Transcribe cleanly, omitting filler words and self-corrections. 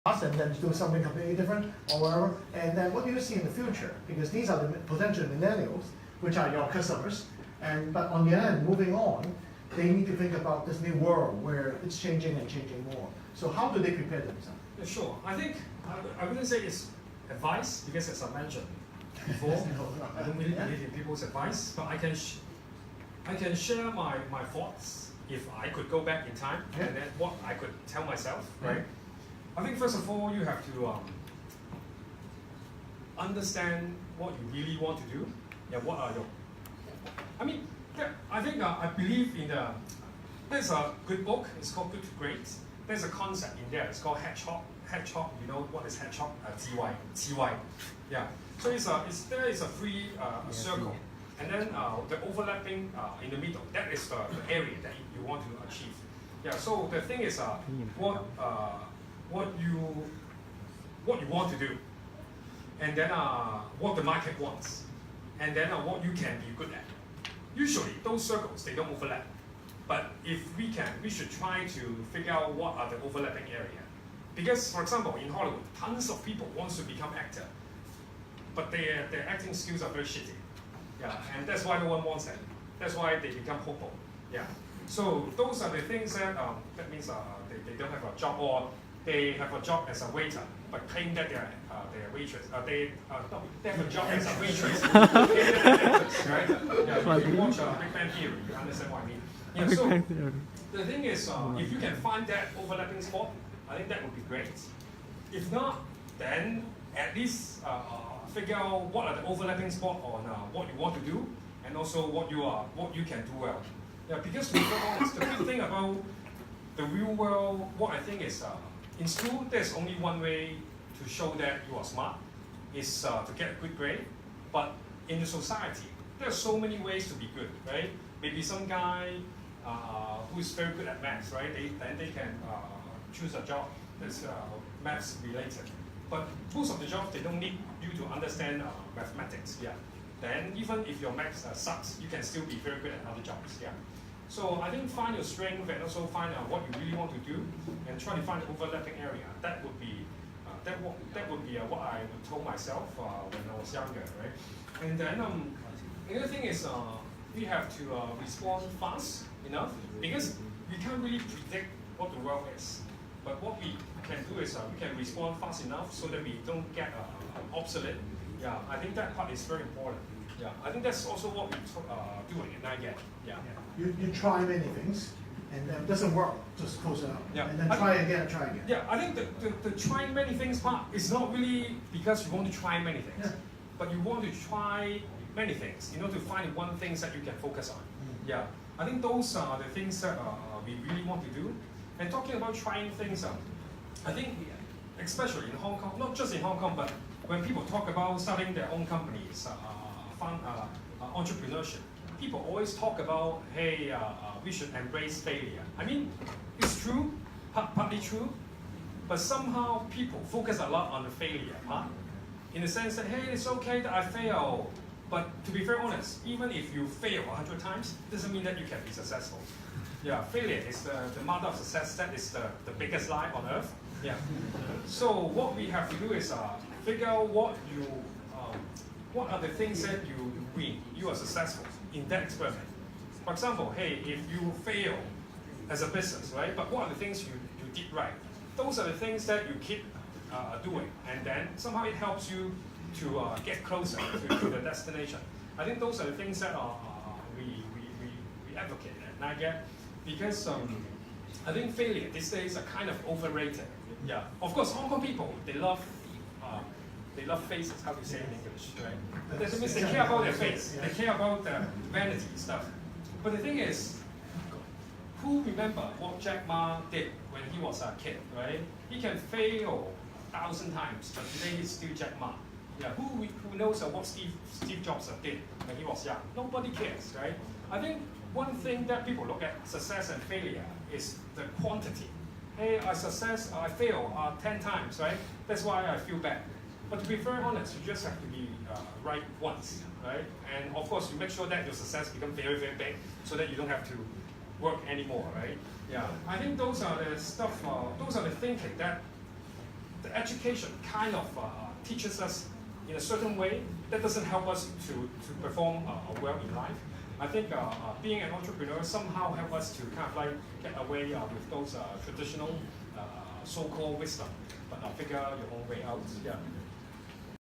and then do something completely different or whatever. And then what do you see in the future? Because these are the potential millennials, which are your customers. But on the other hand, moving on, they need to think about this new world where it's changing and changing more. So how do they prepare themselves? Yeah, sure. I think I wouldn't say it's advice because, as I mentioned before, I don't really believe in people's advice. But I can share my thoughts if I could go back in time, Yeah. and then what I could tell myself, right? I think first of all you have to understand what you really want to do, and what are your. I mean, yeah, I think I believe in the. There's a good book. It's called Good to Great. There's a concept in there. It's called hedgehog. Hedgehog. You know what is hedgehog? TY. Yeah. So there is a free circle, and then the overlapping in the middle. That is the area that you want to achieve. Yeah. So the thing is what you want to do, and then what the market wants, and then what you can be good at. Usually those circles they don't overlap, but if we should try to figure out what are the overlapping area. Because for example in Hollywood, tons of people wants to become actor, but their acting skills are very shitty. Yeah, and that's why no one wants them. That's why they become hobo. Yeah. So those are the things that means they don't have a job, or they have a job as a waiter, but claim that they're waitress. They have a job as a waitress. Right? Yeah, if you watch Big Bang Theory, you understand what I mean. Yeah, so the thing is, if you can find that overlapping spot, I think that would be great. If not, then at least figure out what are the overlapping spot on what you want to do, and also what you can do well. Yeah, because to be honest, the good thing about the real world, what I think is in school, there's only one way to show that you are smart, is to get a good grade. But in the society, there are so many ways to be good, right? Maybe some guy who is very good at maths, right? Then they can choose a job that's maths related. But most of the jobs, they don't need you to understand mathematics. Yeah. Then even if your maths sucks, you can still be very good at other jobs. Yeah. So I think find your strength and also find what you really want to do, and try to find the overlapping area. That would be what I would tell myself when I was younger, right? And then the other thing is we have to respond fast enough, because we can't really predict what the world is. But what we can do is we can respond fast enough so that we don't get obsolete. Yeah, I think that part is very important. Yeah, I think that's also what we doing in NIGAT. Yeah. You try many things, and then it doesn't work, just close it out. Yeah. And then try again. Yeah, I think the trying many things part is not really because you want to try many things, but you want to try many things, to find one thing that you can focus on. Yeah, I think those are the things that we really want to do. And talking about trying things, I think especially in Hong Kong, not just in Hong Kong, but when people talk about starting their own companies, entrepreneurship, people always talk about, hey, we should embrace failure. I mean, it's true, partly true, but somehow people focus a lot on the failure part, in the sense that, hey, it's okay that I fail, but to be very honest, even if you fail 100 times, doesn't mean that you can be successful. Yeah, failure is the mother of success. That is the biggest lie on earth. Yeah. So what we have to do is figure out what are the things that you win. You are successful in that experiment. For example, hey, if you fail as a business, right? But what are the things you did right? Those are the things that you keep doing, and then somehow it helps you to get closer to the destination. I think those are the things that we advocate at NIGAT, because I think failure these days are kind of overrated. Yeah. Of course, Hong Kong people, they love faces. How do you say in English, right? That means they care about their face. They care about the vanity stuff. But the thing is, who remember what Jack Ma did when he was a kid, right? He can fail 1,000 times, but today he's still Jack Ma. Yeah. Who knows what Steve Jobs did when he was young? Nobody cares, right? I think one thing that people look at success and failure is the quantity. Hey, I fail 10 times, right? That's why I feel bad. But to be very honest, you just have to be right once, right? And of course, you make sure that your success becomes very, very big, so that you don't have to work anymore, right? Yeah, I think those are the stuff. Those are the thinking that education kind of teaches us in a certain way, that doesn't help us to perform well in life. I think being an entrepreneur somehow help us to kind of like get away with those traditional so-called wisdom, but figure your own way out. Yeah.